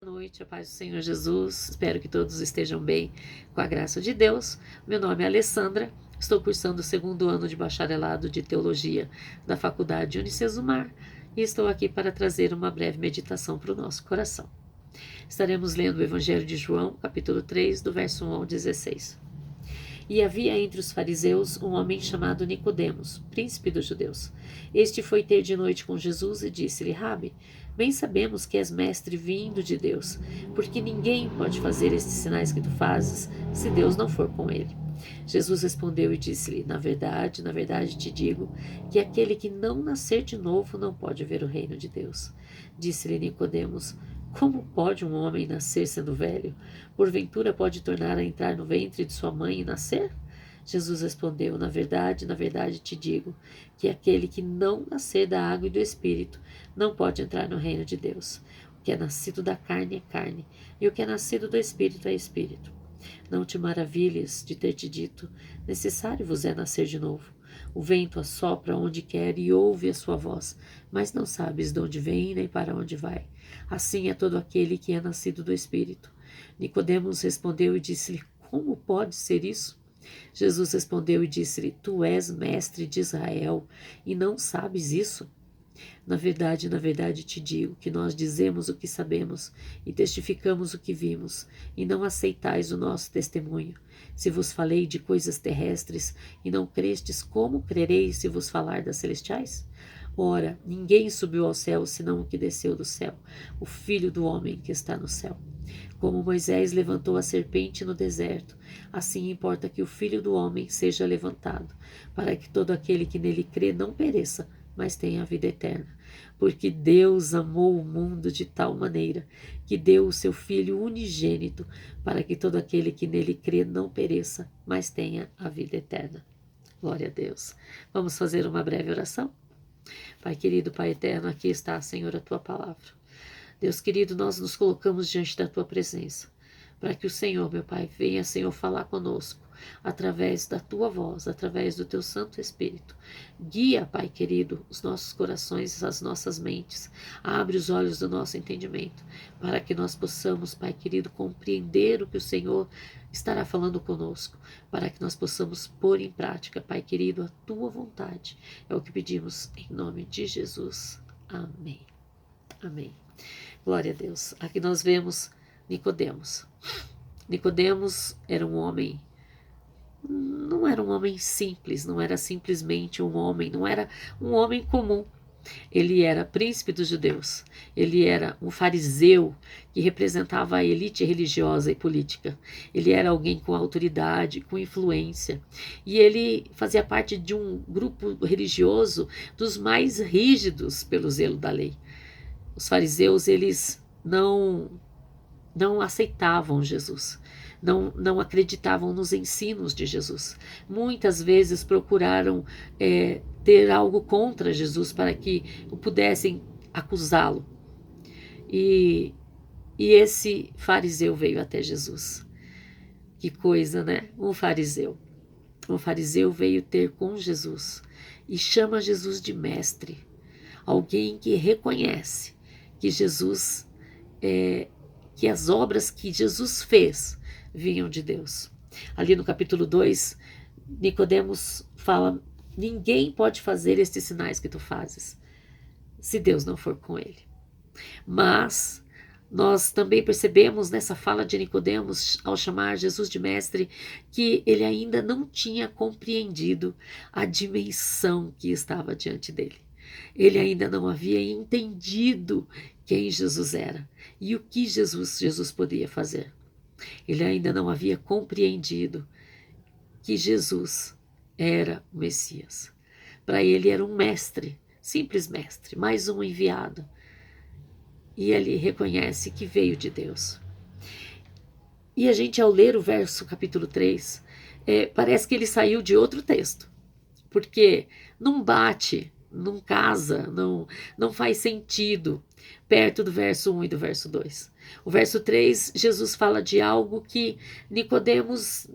Boa noite, a paz do Senhor Jesus. Espero que todos estejam bem com a graça de Deus. Meu nome é Alessandra, estou cursando o segundo ano de bacharelado de Teologia da Faculdade Unicesumar e estou aqui para trazer uma breve meditação para o nosso coração. Estaremos lendo o Evangelho de João, capítulo 3, do verso 1 ao 16. E havia entre os fariseus um homem chamado Nicodemos, príncipe dos judeus. Este foi ter de noite com Jesus e disse-lhe: Rabi, bem sabemos que és mestre vindo de Deus, porque ninguém pode fazer estes sinais que tu fazes, se Deus não for com ele. Jesus respondeu e disse-lhe: na verdade te digo, que aquele que não nascer de novo não pode ver o reino de Deus. Disse-lhe Nicodemos: como pode um homem nascer sendo velho? Porventura pode tornar a entrar no ventre de sua mãe e nascer? Jesus respondeu: na verdade te digo, que aquele que não nascer da água e do Espírito não pode entrar no reino de Deus. O que é nascido da carne é carne, e o que é nascido do Espírito é Espírito. Não te maravilhes de ter te dito: necessário vos é nascer de novo. O vento assopra onde quer e ouve a sua voz, mas não sabes de onde vem nem para onde vai. Assim é todo aquele que é nascido do Espírito. Nicodemos respondeu e disse-lhe: como pode ser isso? Jesus respondeu e disse-lhe: tu és mestre de Israel e não sabes isso? Na verdade te digo que nós dizemos o que sabemos e testificamos o que vimos, e não aceitais o nosso testemunho. Se vos falei de coisas terrestres e não crestes, como crereis se vos falar das celestiais? Ora, ninguém subiu ao céu senão o que desceu do céu, o Filho do homem que está no céu. Como Moisés levantou a serpente no deserto, assim importa que o Filho do homem seja levantado, para que todo aquele que nele crê não pereça, mas tenha a vida eterna. Porque Deus amou o mundo de tal maneira que deu o seu Filho unigênito, para que todo aquele que nele crê não pereça, mas tenha a vida eterna. Glória a Deus. Vamos fazer uma breve oração? Pai querido, Pai eterno, aqui está, Senhor, a Tua palavra. Deus querido, nós nos colocamos diante da Tua presença, para que o Senhor, meu Pai, venha, Senhor, falar conosco, através da Tua voz, através do Teu Santo Espírito. Guia, Pai querido, os nossos corações, as nossas mentes. Abre os olhos do nosso entendimento, para que nós possamos, Pai querido, compreender o que o Senhor estará falando conosco, para que nós possamos pôr em prática, Pai querido, a Tua vontade. É o que pedimos em nome de Jesus. Amém. Amém. Glória a Deus. Aqui nós vemos Nicodemos. Nicodemos era um homem, não era um homem simples, não era simplesmente um homem, não era um homem comum. Ele era príncipe dos judeus, ele era um fariseu que representava a elite religiosa e política. Ele era alguém com autoridade, com influência, e ele fazia parte de um grupo religioso dos mais rígidos pelo zelo da lei. Os fariseus, eles não aceitavam Jesus, não acreditavam nos ensinos de Jesus. Muitas vezes procuraram ter algo contra Jesus para que o pudessem acusá-lo. E esse fariseu veio até Jesus. Que coisa, né? Um fariseu. Um fariseu veio ter com Jesus e chama Jesus de mestre. Alguém que reconhece que Jesus que as obras que Jesus fez vinham de Deus. Ali no capítulo 2, Nicodemos fala: ninguém pode fazer estes sinais que tu fazes, se Deus não for com ele. Mas nós também percebemos nessa fala de Nicodemos, ao chamar Jesus de mestre, que ele ainda não tinha compreendido a dimensão que estava diante dele. Ele ainda não havia entendido quem Jesus era e o que Jesus podia fazer. Ele ainda não havia compreendido que Jesus era o Messias. Para ele era um mestre, simples mestre, mais um enviado. E ele reconhece que veio de Deus. E a gente, ao ler o verso capítulo 3, parece que ele saiu de outro texto, porque não bate, não casa, não faz sentido perto do verso 1 e do verso 2. O verso 3, Jesus fala de algo que Nicodemos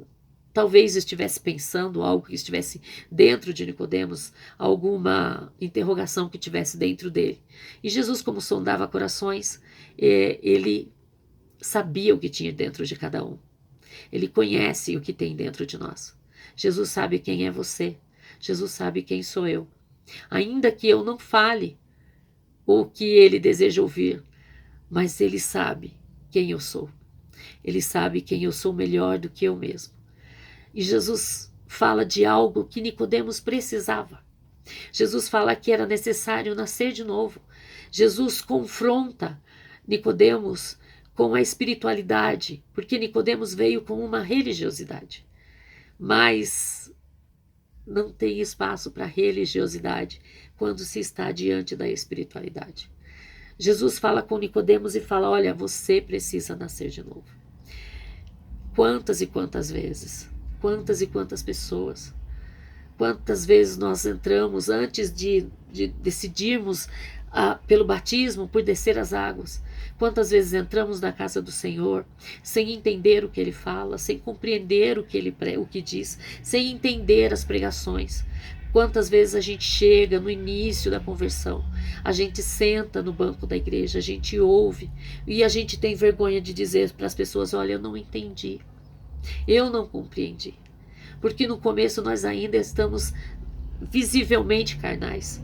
talvez estivesse pensando, algo que estivesse dentro de Nicodemos, alguma interrogação que estivesse dentro dele. E Jesus, como sondava corações, ele sabia o que tinha dentro de cada um. Ele conhece o que tem dentro de nós. Jesus sabe quem é você. Jesus sabe quem sou eu. Ainda que eu não fale o que ele deseja ouvir, mas ele sabe quem eu sou. Ele sabe quem eu sou melhor do que eu mesmo. E Jesus fala de algo que Nicodemos precisava. Jesus fala que era necessário nascer de novo. Jesus confronta Nicodemos com a espiritualidade, porque Nicodemos veio com uma religiosidade. Mas não tem espaço para religiosidade quando se está diante da espiritualidade. Jesus fala com Nicodemos e fala: olha, você precisa nascer de novo. Quantas e quantas vezes, quantas e quantas pessoas, quantas vezes nós entramos antes de decidirmos pelo batismo, por descer as águas, quantas vezes entramos na casa do Senhor sem entender o que Ele fala, sem compreender o que diz, sem entender as pregações. Quantas vezes a gente chega no início da conversão, a gente senta no banco da igreja, a gente ouve e a gente tem vergonha de dizer para as pessoas: olha, eu não entendi, eu não compreendi. Porque no começo nós ainda estamos visivelmente carnais.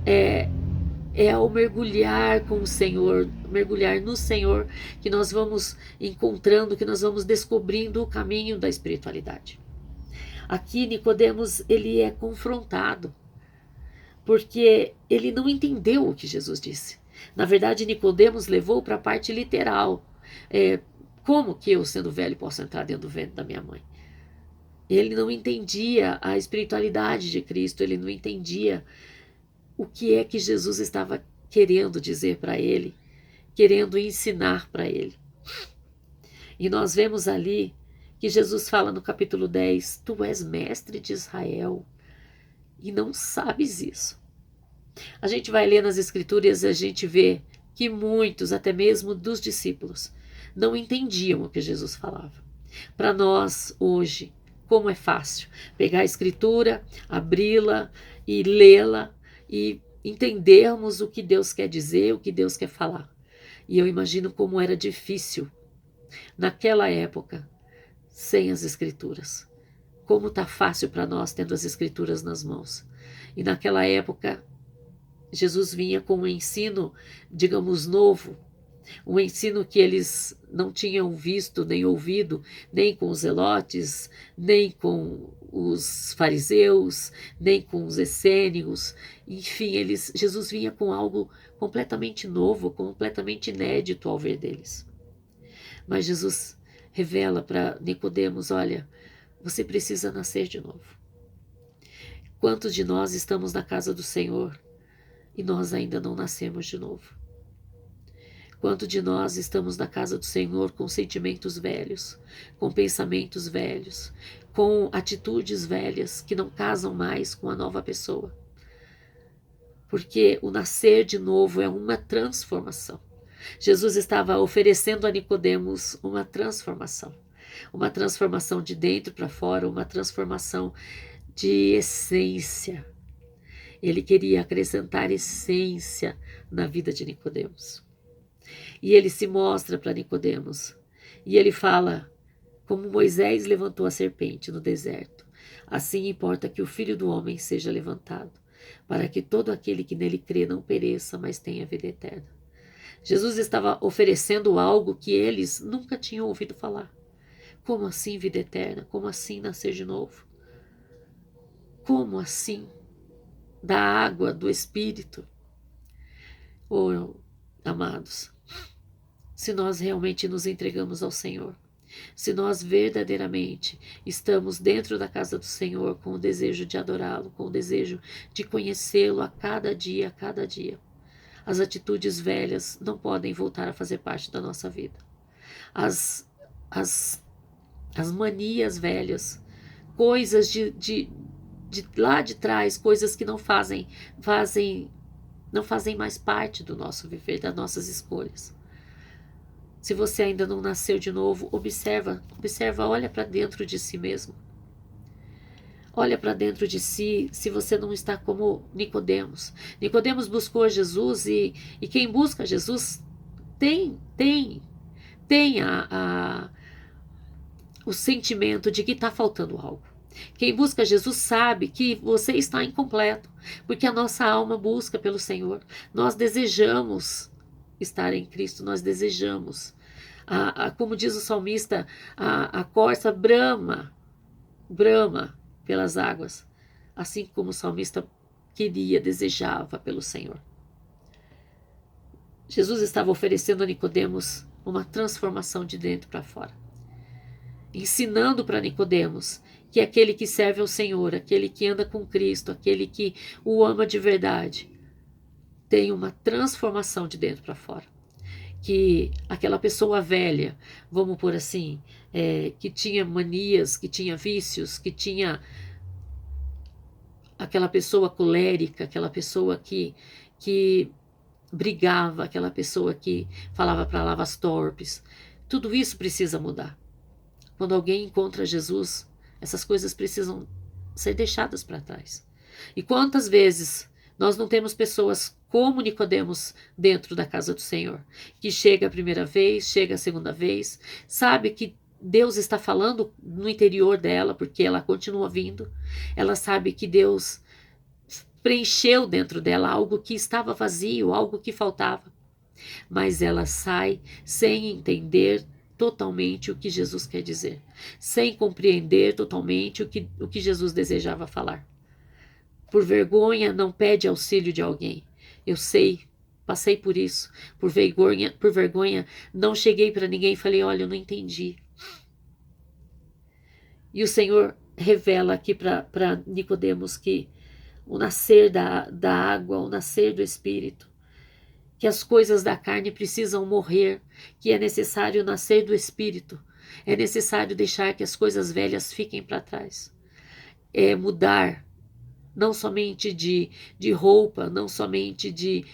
É ao mergulhar com o Senhor, mergulhar no Senhor, que nós vamos encontrando, que nós vamos descobrindo o caminho da espiritualidade. Aqui Nicodemos, ele é confrontado, porque ele não entendeu o que Jesus disse. Na verdade, Nicodemos levou para a parte literal. Como que eu, sendo velho, posso entrar dentro do ventre da minha mãe? Ele não entendia a espiritualidade de Cristo, ele não entendia o que é que Jesus estava querendo dizer para ele, querendo ensinar para ele. E nós vemos ali que Jesus fala no capítulo 10, tu és mestre de Israel e não sabes isso. A gente vai ler nas escrituras e a gente vê que muitos, até mesmo dos discípulos, não entendiam o que Jesus falava. Para nós, hoje, como é fácil pegar a escritura, abri-la e lê-la e entendermos o que Deus quer dizer, o que Deus quer falar. E eu imagino como era difícil naquela época, sem as escrituras. Como está fácil para nós tendo as escrituras nas mãos. E naquela época, Jesus vinha com um ensino, digamos, novo, um ensino que eles não tinham visto nem ouvido, nem com os zelotes, nem com os fariseus, nem com os essênios. Enfim, Jesus vinha com algo completamente novo, completamente inédito ao ver deles. Mas Jesus revela para Nicodemos: olha, você precisa nascer de novo. Quantos de nós estamos na casa do Senhor e nós ainda não nascemos de novo? Quanto de nós estamos na casa do Senhor com sentimentos velhos, com pensamentos velhos, com atitudes velhas que não casam mais com a nova pessoa? Porque o nascer de novo é uma transformação. Jesus estava oferecendo a Nicodemos uma transformação de dentro para fora, uma transformação de essência. Ele queria acrescentar essência na vida de Nicodemos. E ele se mostra para Nicodemos. E ele fala: como Moisés levantou a serpente no deserto, assim importa que o Filho do Homem seja levantado, para que todo aquele que nele crê não pereça, mas tenha vida eterna. Jesus estava oferecendo algo que eles nunca tinham ouvido falar. Como assim vida eterna? Como assim nascer de novo? Como assim? Da água, do Espírito? Oh, amados, se nós realmente nos entregamos ao Senhor, se nós verdadeiramente estamos dentro da casa do Senhor com o desejo de adorá-lo, com o desejo de conhecê-lo a cada dia, as atitudes velhas não podem voltar a fazer parte da nossa vida. As manias velhas, coisas de lá de trás, coisas que não fazem mais parte do nosso viver, das nossas escolhas. Se você ainda não nasceu de novo, observa, olha para dentro de si mesmo. Olha para dentro de si, se você não está como Nicodemos. Nicodemos buscou Jesus e quem busca Jesus tem tenha o sentimento de que está faltando algo. Quem busca Jesus sabe que você está incompleto, porque a nossa alma busca pelo Senhor. Nós desejamos estar em Cristo, nós desejamos. Como diz o salmista, a corça brama pelas águas, assim como o salmista queria, desejava pelo Senhor. Jesus estava oferecendo a Nicodemos uma transformação de dentro para fora, ensinando para Nicodemos que aquele que serve ao Senhor, aquele que anda com Cristo, aquele que o ama de verdade, tem uma transformação de dentro para fora. Que aquela pessoa velha, vamos por assim, que tinha manias, que tinha vícios, que tinha aquela pessoa colérica, aquela pessoa que brigava, aquela pessoa que falava palavras torpes, tudo isso precisa mudar. Quando alguém encontra Jesus, essas coisas precisam ser deixadas para trás. E quantas vezes nós não temos pessoas como Nicodemos dentro da casa do Senhor, que chega a primeira vez, chega a segunda vez, sabe que Deus está falando no interior dela, porque ela continua vindo, ela sabe que Deus preencheu dentro dela algo que estava vazio, algo que faltava, mas ela sai sem entender totalmente o que Jesus quer dizer, sem compreender totalmente o que Jesus desejava falar. Por vergonha, não pede auxílio de alguém. Eu sei, passei por isso. Por vergonha, não cheguei para ninguém e falei, olha, eu não entendi. E o Senhor revela aqui para Nicodemos que o nascer da água, o nascer do Espírito, que as coisas da carne precisam morrer, que é necessário nascer do Espírito, é necessário deixar que as coisas velhas fiquem para trás, é mudar, não somente de roupa, não somente de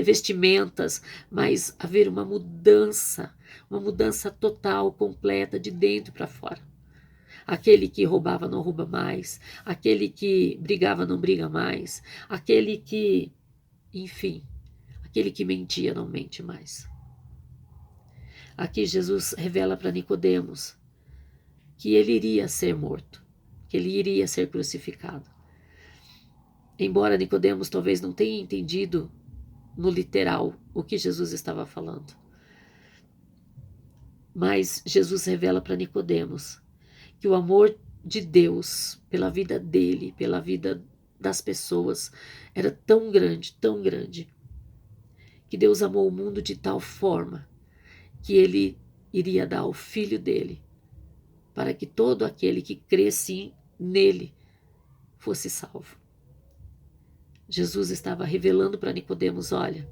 vestimentas, mas haver uma mudança total, completa, de dentro para fora. Aquele que roubava não rouba mais, aquele que brigava não briga mais, aquele que, enfim, aquele que mentia não mente mais. Aqui Jesus revela para Nicodemos que ele iria ser morto, que ele iria ser crucificado. Embora Nicodemos talvez não tenha entendido no literal o que Jesus estava falando, mas Jesus revela para Nicodemos que o amor de Deus pela vida dele, pela vida das pessoas, era tão grande, que Deus amou o mundo de tal forma que ele iria dar o Filho dele, para que todo aquele que cresce nele fosse salvo. Jesus estava revelando para Nicodemos, olha,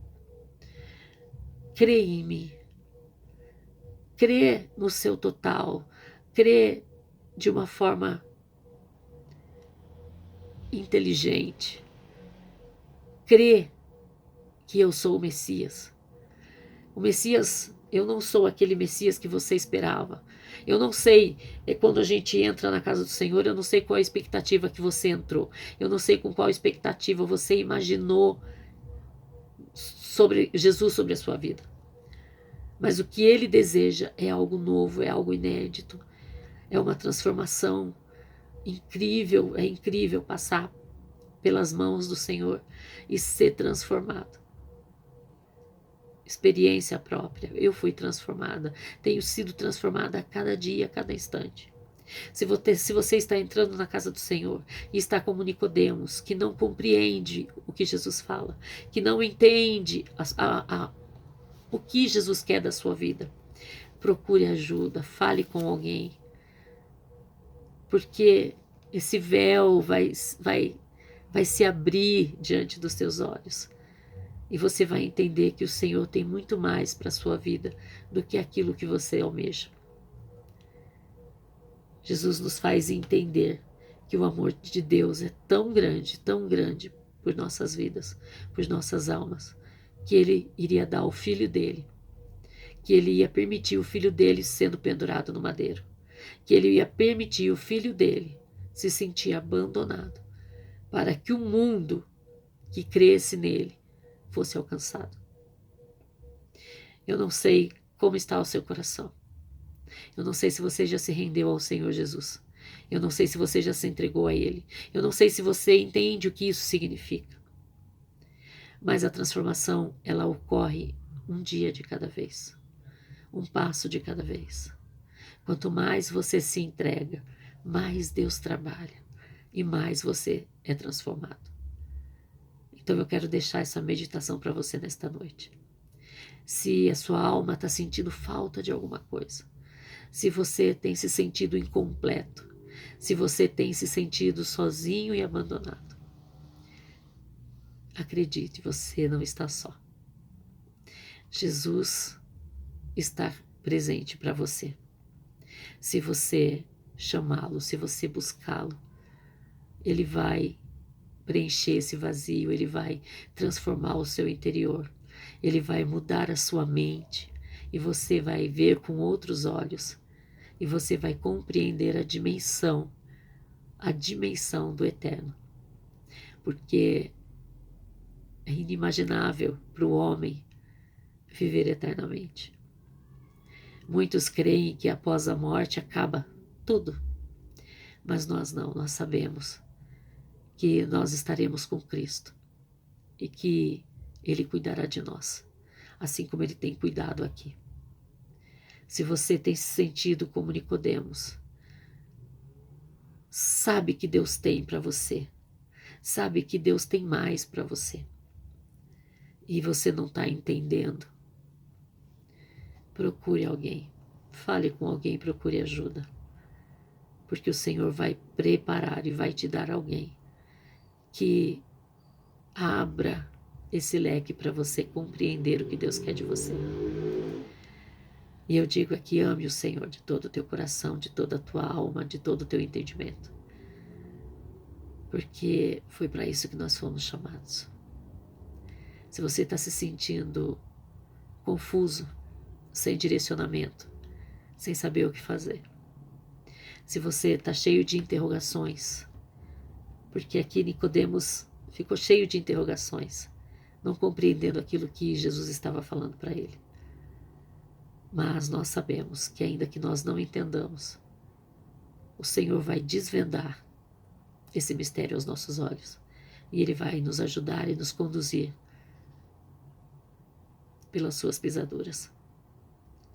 crê em mim, crê no seu total, crê de uma forma inteligente, crê que eu sou o Messias. O Messias, eu não sou aquele Messias que você esperava. Eu não sei, quando a gente entra na casa do Senhor, eu não sei qual a expectativa que você entrou. Eu não sei com qual expectativa você imaginou sobre Jesus, sobre a sua vida. Mas o que ele deseja é algo novo, é algo inédito, é uma transformação incrível. É incrível passar pelas mãos do Senhor e ser transformado. Experiência própria, eu fui transformada, tenho sido transformada a cada dia, a cada instante. Se você está entrando na casa do Senhor e está como Nicodemos, que não compreende o que Jesus fala, que não entende o que Jesus quer da sua vida, procure ajuda, fale com alguém, porque esse véu vai se abrir diante dos teus olhos. E você vai entender que o Senhor tem muito mais para a sua vida do que aquilo que você almeja. Jesus nos faz entender que o amor de Deus é tão grande por nossas vidas, por nossas almas, que Ele iria dar o Filho dele, que Ele ia permitir o Filho dele sendo pendurado no madeiro, que Ele ia permitir o Filho dele se sentir abandonado, para que o mundo que cresce nele fosse alcançado. Eu não sei como está o seu coração. Eu não sei se você já se rendeu ao Senhor Jesus. Eu não sei se você já se entregou a Ele. Eu não sei se você entende o que isso significa. Mas a transformação, ela ocorre um dia de cada vez. Um passo de cada vez. Quanto mais você se entrega, mais Deus trabalha e mais você é transformado. Então eu quero deixar essa meditação para você nesta noite. Se a sua alma está sentindo falta de alguma coisa, se você tem se sentido incompleto, se você tem se sentido sozinho e abandonado, acredite, você não está só. Jesus está presente para você. Se você chamá-lo, se você buscá-lo, ele vai preencher esse vazio, ele vai transformar o seu interior, ele vai mudar a sua mente e você vai ver com outros olhos e você vai compreender a dimensão do eterno. Porque é inimaginável para o homem viver eternamente. Muitos creem que após a morte acaba tudo, mas nós não, nós sabemos que nós estaremos com Cristo e que Ele cuidará de nós, assim como Ele tem cuidado aqui. Se você tem se sentido como Nicodemos, sabe que Deus tem para você, sabe que Deus tem mais para você, e você não está entendendo, procure alguém, fale com alguém, procure ajuda, porque o Senhor vai preparar e vai te dar alguém que abra esse leque para você compreender o que Deus quer de você. E eu digo aqui, ame o Senhor de todo o teu coração, de toda a tua alma, de todo o teu entendimento. Porque foi para isso que nós fomos chamados. Se você está se sentindo confuso, sem direcionamento, sem saber o que fazer. Se você está cheio de interrogações, porque aqui Nicodemos ficou cheio de interrogações, não compreendendo aquilo que Jesus estava falando para ele. Mas nós sabemos que ainda que nós não entendamos, o Senhor vai desvendar esse mistério aos nossos olhos. E Ele vai nos ajudar e nos conduzir pelas suas pisaduras.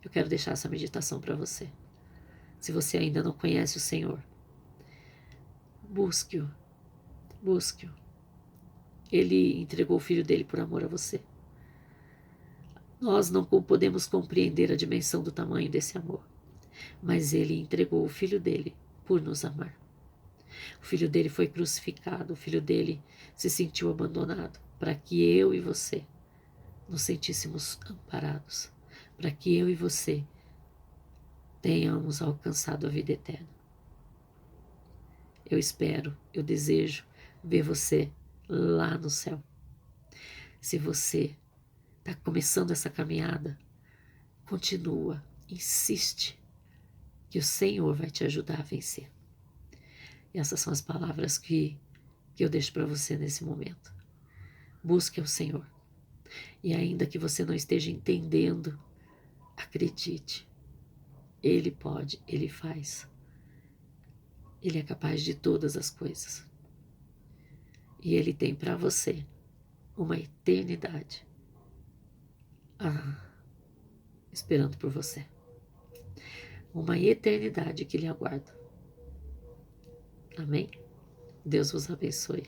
Eu quero deixar essa meditação para você. Se você ainda não conhece o Senhor, busque-o. Busque-o. Ele entregou o Filho dele por amor a você. Nós não podemos compreender a dimensão do tamanho desse amor, mas Ele entregou o Filho dele por nos amar. O Filho dele foi crucificado, o Filho dele se sentiu abandonado, para que eu e você nos sentíssemos amparados, para que eu e você tenhamos alcançado a vida eterna. Eu espero, eu desejo ver você lá no céu. Se você está começando essa caminhada, continua, insiste, que o Senhor vai te ajudar a vencer. E essas são as palavras que eu deixo para você nesse momento. Busque o Senhor. E ainda que você não esteja entendendo, acredite. Ele pode, Ele faz. Ele é capaz de todas as coisas. E Ele tem para você uma eternidade esperando por você. Uma eternidade que lhe aguarda. Amém? Deus vos abençoe.